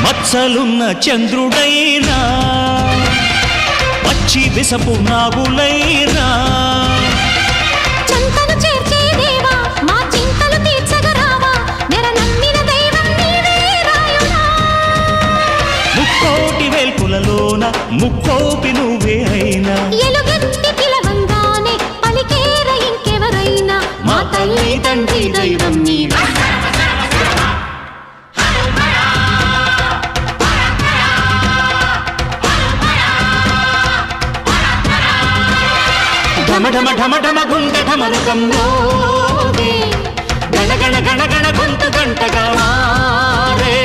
మచ్చలున్న చంద్రుడైనా పచ్చి విసపు నాగులైనా చంతను చేర్చే దేవా మా చింతలు తీర్చగరావా నెర నమ్మిన దైవం నీవే రాయుడా ముక్కోటి వేల్పులలోన ముక్కోపి నువ్వే అయినా ఎలుగెత్తి పిలవంగానే పలికేర ఇంకెవరైనా మా తల్లి తండ్రి దైవం నీవే ఢమ ఢమ ఢమ ఢమ గుండ ఢమరుకం మోగే గణ గణ గణ గణ గొంతు గంటగా మారే